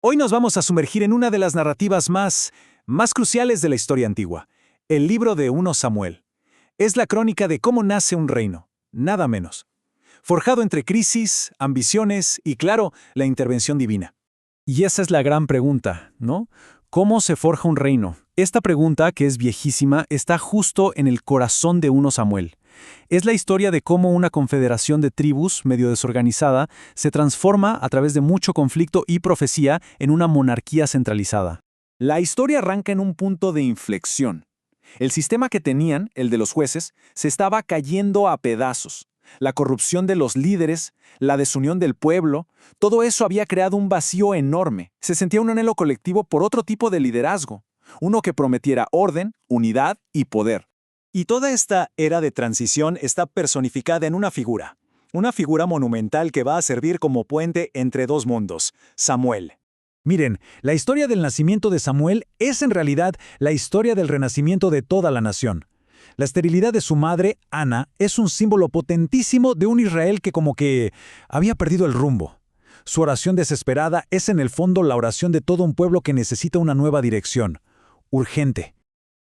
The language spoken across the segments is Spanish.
Hoy nos vamos a sumergir en una de las narrativas más cruciales de la historia antigua, el libro de 1 Samuel. Es la crónica de cómo nace un reino, nada menos. Forjado entre crisis, ambiciones y, claro, la intervención divina. Y esa es la gran pregunta, ¿no? ¿Cómo se forja un reino? Esta pregunta, que es viejísima, está justo en el corazón de 1 Samuel. Es la historia de cómo una confederación de tribus, medio desorganizada, se transforma a través de mucho conflicto y profecía en una monarquía centralizada. La historia arranca en un punto de inflexión. El sistema que tenían, el de los jueces, se estaba cayendo a pedazos. La corrupción de los líderes, la desunión del pueblo, todo eso había creado un vacío enorme. Se sentía un anhelo colectivo por otro tipo de liderazgo, uno que prometiera orden, unidad y poder. Y toda esta era de transición está personificada en una figura monumental que va a servir como puente entre dos mundos, Samuel. Miren, la historia del nacimiento de Samuel es en realidad la historia del renacimiento de toda la nación. La esterilidad de su madre, Ana, es un símbolo potentísimo de un Israel que como que había perdido el rumbo. Su oración desesperada es en el fondo la oración de todo un pueblo que necesita una nueva dirección, urgente.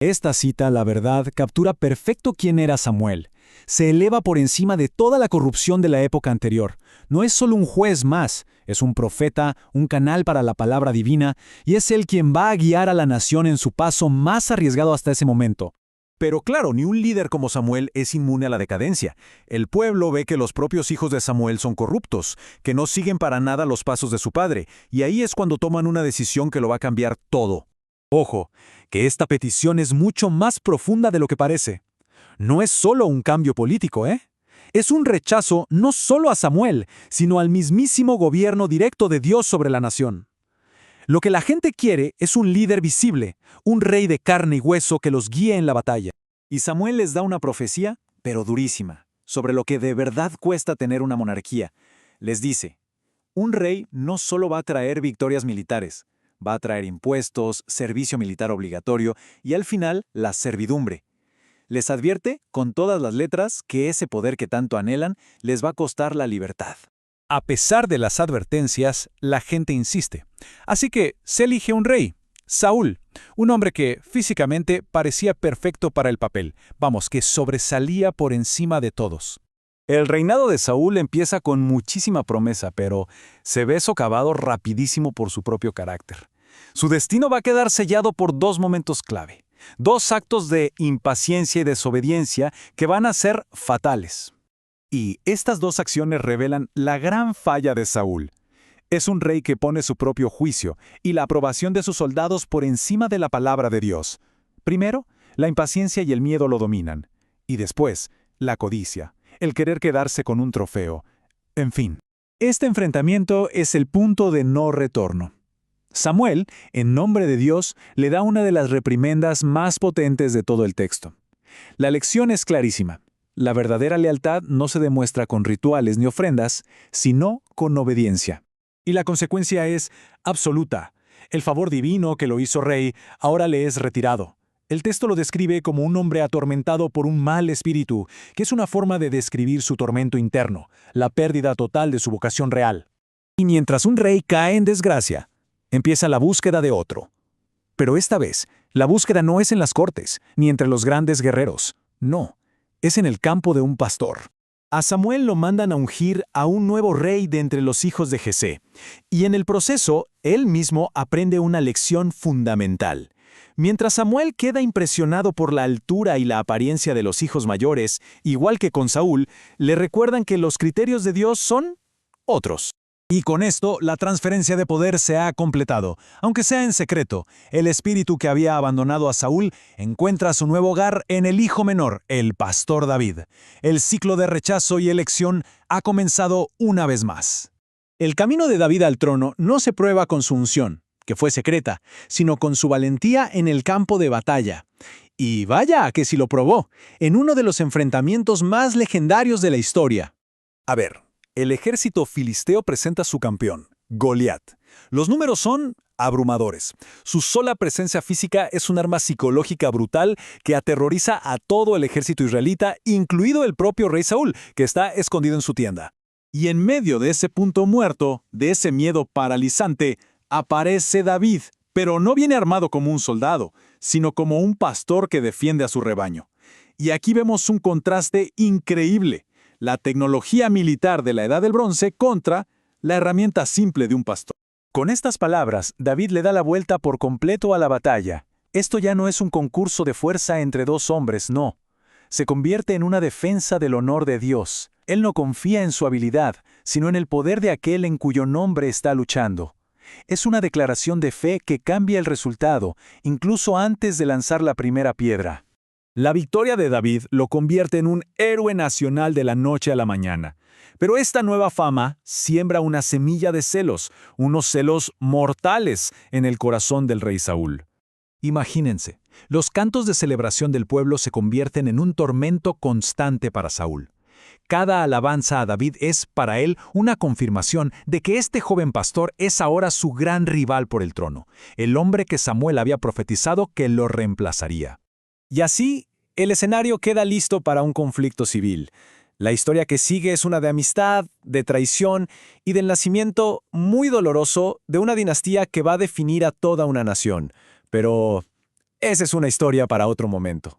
Esta cita, la verdad, captura perfecto quién era Samuel. Se eleva por encima de toda la corrupción de la época anterior. No es solo un juez más, es un profeta, un canal para la palabra divina, y es él quien va a guiar a la nación en su paso más arriesgado hasta ese momento. Pero claro, ni un líder como Samuel es inmune a la decadencia. El pueblo ve que los propios hijos de Samuel son corruptos, que no siguen para nada los pasos de su padre, y ahí es cuando toman una decisión que lo va a cambiar todo. Ojo, que esta petición es mucho más profunda de lo que parece. No es solo un cambio político, ¿eh? Es un rechazo no solo a Samuel, sino al mismísimo gobierno directo de Dios sobre la nación. Lo que la gente quiere es un líder visible, un rey de carne y hueso que los guíe en la batalla. Y Samuel les da una profecía, pero durísima, sobre lo que de verdad cuesta tener una monarquía. Les dice, un rey no solo va a traer victorias militares, va a traer impuestos, servicio militar obligatorio y al final la servidumbre. Les advierte con todas las letras que ese poder que tanto anhelan les va a costar la libertad. A pesar de las advertencias, la gente insiste. Así que se elige un rey, Saúl, un hombre que físicamente parecía perfecto para el papel, vamos, que sobresalía por encima de todos. El reinado de Saúl empieza con muchísima promesa, pero se ve socavado rapidísimo por su propio carácter. Su destino va a quedar sellado por dos momentos clave, dos actos de impaciencia y desobediencia que van a ser fatales. Y estas dos acciones revelan la gran falla de Saúl. Es un rey que pone su propio juicio y la aprobación de sus soldados por encima de la palabra de Dios. Primero, la impaciencia y el miedo lo dominan. Y después, la codicia, el querer quedarse con un trofeo. En fin, este enfrentamiento es el punto de no retorno. Samuel, en nombre de Dios, le da una de las reprimendas más potentes de todo el texto. La lección es clarísima. La verdadera lealtad no se demuestra con rituales ni ofrendas, sino con obediencia. Y la consecuencia es absoluta. El favor divino que lo hizo rey ahora le es retirado. El texto lo describe como un hombre atormentado por un mal espíritu, que es una forma de describir su tormento interno, la pérdida total de su vocación real. Y mientras un rey cae en desgracia, empieza la búsqueda de otro. Pero esta vez, la búsqueda no es en las cortes, ni entre los grandes guerreros. No. Es en el campo de un pastor. A Samuel lo mandan a ungir a un nuevo rey de entre los hijos de Jesé, y en el proceso, él mismo aprende una lección fundamental. Mientras Samuel queda impresionado por la altura y la apariencia de los hijos mayores, igual que con Saúl, le recuerdan que los criterios de Dios son otros. Y con esto, la transferencia de poder se ha completado. Aunque sea en secreto, el espíritu que había abandonado a Saúl encuentra su nuevo hogar en el hijo menor, el pastor David. El ciclo de rechazo y elección ha comenzado una vez más. El camino de David al trono no se prueba con su unción, que fue secreta, sino con su valentía en el campo de batalla. Y vaya que si lo probó, en uno de los enfrentamientos más legendarios de la historia. A ver. El ejército filisteo presenta a su campeón, Goliat. Los números son abrumadores. Su sola presencia física es un arma psicológica brutal que aterroriza a todo el ejército israelita, incluido el propio rey Saúl, que está escondido en su tienda. Y en medio de ese punto muerto, de ese miedo paralizante, aparece David, pero no viene armado como un soldado, sino como un pastor que defiende a su rebaño. Y aquí vemos un contraste increíble: la tecnología militar de la Edad del Bronce contra la herramienta simple de un pastor. Con estas palabras, David le da la vuelta por completo a la batalla. Esto ya no es un concurso de fuerza entre dos hombres, no. Se convierte en una defensa del honor de Dios. Él no confía en su habilidad, sino en el poder de aquel en cuyo nombre está luchando. Es una declaración de fe que cambia el resultado, incluso antes de lanzar la primera piedra. La victoria de David lo convierte en un héroe nacional de la noche a la mañana. Pero esta nueva fama siembra una semilla de celos, unos celos mortales en el corazón del rey Saúl. Imagínense, los cantos de celebración del pueblo se convierten en un tormento constante para Saúl. Cada alabanza a David es, para él, una confirmación de que este joven pastor es ahora su gran rival por el trono, el hombre que Samuel había profetizado que lo reemplazaría. Y así, el escenario queda listo para un conflicto civil. La historia que sigue es una de amistad, de traición y del nacimiento muy doloroso de una dinastía que va a definir a toda una nación. Pero esa es una historia para otro momento.